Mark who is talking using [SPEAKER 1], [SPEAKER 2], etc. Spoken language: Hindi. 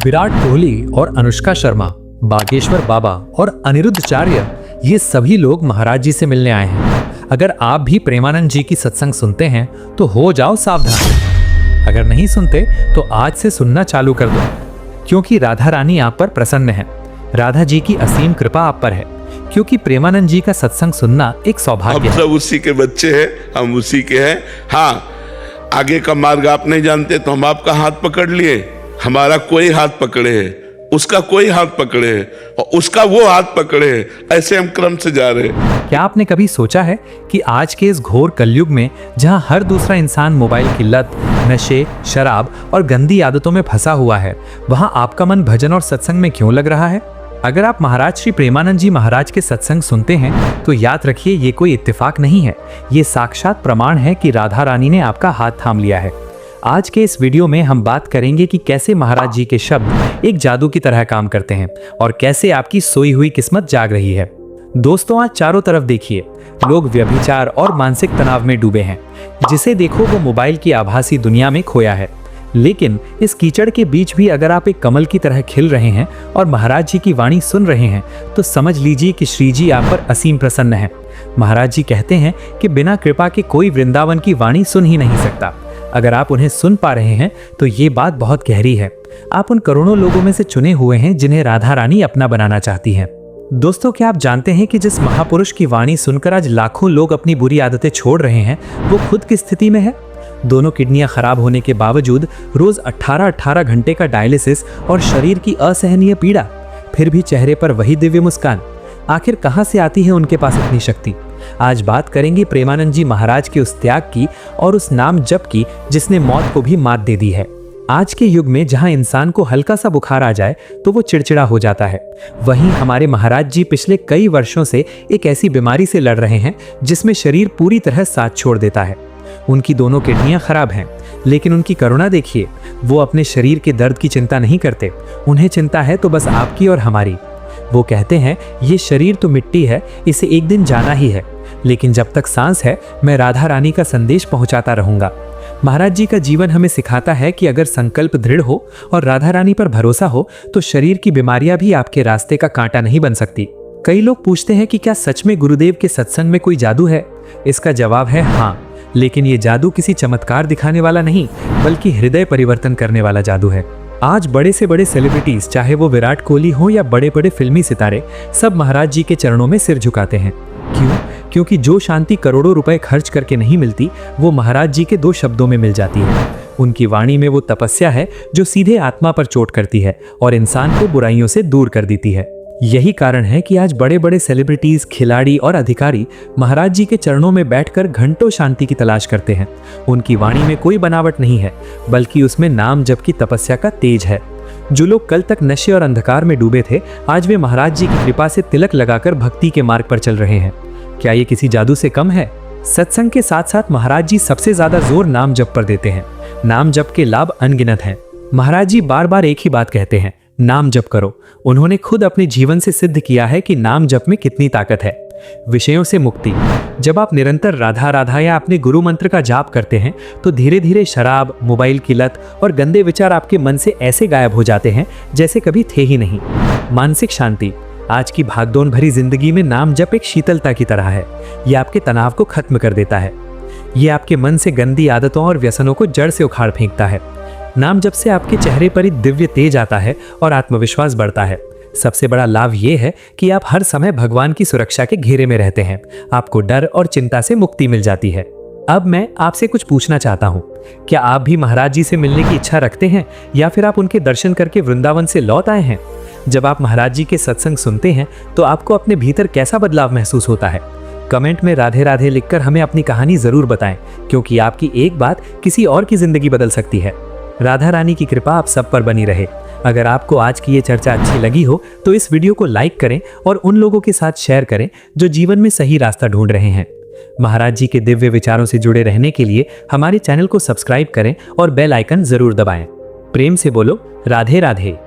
[SPEAKER 1] विराट कोहली और अनुष्का शर्मा, बागेश्वर बाबा और अनिरुद्धाचार्य, ये सभी लोग महाराज जी से मिलने आए हैं। अगर आप भी प्रेमानंद जी की सत्संग सुनते हैं तो हो जाओ सावधान। अगर नहीं सुनते तो आज से सुनना चालू कर दो, क्योंकि राधा रानी आप पर प्रसन्न है। राधा जी की असीम कृपा आप पर है, क्योंकि प्रेमानंद जी का सत्संग सुनना एक सौभाग्य है।
[SPEAKER 2] हम सब उसी के बच्चे हैं, हम उसी के हैं। हाँ, आगे का मार्ग आप नहीं जानते तो हम आपका हाथ पकड़ लिए, हमारा कोई हाथ पकड़े है, उसका कोई हाथ पकड़े है और उसका वो हाथ पकड़े है, ऐसे हम क्रम से जा रहे हैं।
[SPEAKER 1] क्या आपने कभी सोचा है कि आज के इस घोर कलयुग में, जहां हर दूसरा इंसान मोबाइल की लत, नशे, शराब और गंदी आदतों में फंसा हुआ है, वहां आपका मन भजन और सत्संग में क्यों लग रहा है? अगर आप महाराज श्री प्रेमानंद जी महाराज के सत्संग सुनते हैं तो याद रखिए, ये कोई इत्तेफाक नहीं है, ये साक्षात प्रमाण है कि राधा रानी ने आपका हाथ थाम लिया है। आज के इस वीडियो में हम बात करेंगे कि कैसे महाराज जी के शब्द एक जादू की तरह काम करते हैं और कैसे आपकी सोई हुई किस्मत जाग रही है। दोस्तों, आज चारों तरफ देखिए, लोग व्यभिचार और मानसिक तनाव में डूबे हैं। जिसे देखो वो मोबाइल की आभासी दुनिया में खोया है। लेकिन इस कीचड़ के बीच भी अगर आप एक कमल की तरह खिल रहे हैं और महाराज जी की वाणी सुन रहे हैं तो समझ लीजिए कि श्री जी आप पर असीम प्रसन्न है। महाराज जी कहते हैं कि बिना कृपा के कोई वृंदावन की वाणी सुन ही नहीं सकता। अगर आप उन्हें सुन पा रहे हैं तो ये बात बहुत गहरी है। आप उन करोड़ों लोगों में से चुने हुए हैं जिन्हें राधा रानी अपना बनाना चाहती हैं। दोस्तों, क्या आप जानते हैं कि जिस महापुरुष की वाणी सुनकर आज लाखों लोग अपनी बुरी आदतें छोड़ रहे हैं, वो खुद किस स्थिति में है? दोनों किडनियां खराब होने के बावजूद रोज 18-18 घंटे का डायलिसिस और शरीर की असहनीय पीड़ा, फिर भी चेहरे पर वही दिव्य मुस्कान। आखिर कहां से आती है उनके पास इतनी शक्ति? आज बात करेंगे प्रेमानंद जी महाराज के उस त्याग की और उस नाम जप की जिसने मौत को भी मात दे दी है। आज के युग में जहां इंसान को हल्का सा बुखार आ जाए तो वो चिड़चिड़ा हो जाता है, वहीं हमारे महाराज जी पिछले कई वर्षों से एक ऐसी बीमारी से लड़ रहे हैं जिसमें शरीर पूरी तरह साथ छोड़ देता है। उनकी दोनों किडनियां खराब हैं, लेकिन उनकी करुणा देखिए, वो अपने शरीर के दर्द की चिंता नहीं करते, उन्हें चिंता है तो बस आपकी और हमारी। वो कहते हैं, ये शरीर तो मिट्टी है, इसे एक दिन जाना ही है, लेकिन जब तक सांस है मैं राधा रानी का संदेश पहुंचाता रहूंगा। महाराज जी का जीवन हमें सिखाता है कि अगर संकल्प दृढ़ हो और राधा रानी पर भरोसा हो तो शरीर की बीमारियां भी आपके रास्ते का कांटा नहीं बन सकती। कई लोग पूछते हैं कि क्या सच में गुरुदेव के सत्संग में कोई जादू है? इसका जवाब है हाँ, लेकिन ये जादू किसी चमत्कार दिखाने वाला नहीं, बल्कि हृदय परिवर्तन करने वाला जादू है। आज बड़े से बड़े सेलिब्रिटीज, चाहे वो विराट कोहली हो या बड़े बड़े फिल्मी सितारे, सब महाराज जी के चरणों में सिर झुकाते हैं। क्यों? क्योंकि जो शांति करोड़ों रुपए खर्च करके नहीं मिलती, वो महाराज जी के 2 शब्दों में मिल जाती है। उनकी वाणी में वो तपस्या है जो सीधे आत्मा पर चोट करती है और इंसान को बुराइयों से दूर कर देती है। यही कारण है कि आज बड़े बड़े सेलिब्रिटीज, खिलाड़ी और अधिकारी महाराज जी के चरणों में बैठकर घंटों शांति की तलाश करते हैं। उनकी वाणी में कोई बनावट नहीं है, बल्कि उसमें नाम जप की तपस्या का तेज है। जो लोग कल तक नशे और अंधकार में डूबे थे, आज वे महाराज जी की कृपा से तिलक लगाकर भक्ति के मार्ग पर चल रहे हैं। क्या ये किसी जादू से कम है? सत्संग के साथ साथ महाराज जी सबसे ज्यादा जोर नाम जप पर देते हैं। नाम जप के लाभ अनगिनत हैं। महाराज जी बार बार एक ही बात कहते हैं, नाम जप करो। उन्होंने खुद अपने जीवन से सिद्ध किया है कि नाम जप में कितनी ताकत है। विषयों से मुक्ति। जब आप निरंतर राधा राधा या अपने गुरु मंत्र का जाप करते हैं तो धीरे धीरे शराब, मोबाइल की लत और गंदे विचार आपके मन से ऐसे गायब हो जाते हैं जैसे कभी थे ही नहीं। मानसिक शांति। आज की भागदौड़ भरी जिंदगी में नाम जप एक शीतलता की तरह है। यह आपके तनाव को खत्म कर देता है। यह आपके मन से गंदी आदतों और व्यसनों को जड़ से उखाड़ फेंकता है। नाम जप से आपके चेहरे पर एक दिव्य तेज आता है और आत्मविश्वास बढ़ता है। सबसे बड़ा लाभ यह है कि आप हर समय भगवान की सुरक्षा के घेरे में रहते हैं। आपको डर और चिंता से मुक्ति मिल जाती है। अब मैं आपसे कुछ पूछना चाहता हूँ, क्या आप भी महाराज जी से मिलने की इच्छा रखते हैं या फिर आप उनके दर्शन करके वृंदावन से लौट आए हैं? जब आप महाराज जी के सत्संग सुनते हैं तो आपको अपने भीतर कैसा बदलाव महसूस होता है? कमेंट में राधे राधे लिखकर हमें अपनी कहानी जरूर बताएं, क्योंकि आपकी एक बात किसी और की जिंदगी बदल सकती है। राधा रानी की कृपा आप सब पर बनी रहे। अगर आपको आज की ये चर्चा अच्छी लगी हो तो इस वीडियो को लाइक करें और उन लोगों के साथ शेयर करें जो जीवन में सही रास्ता ढूंढ रहे हैं। महाराज जी के दिव्य विचारों से जुड़े रहने के लिए हमारे चैनल को सब्सक्राइब करें और बेल आइकन जरूर दबाएं। प्रेम से बोलो राधे राधे।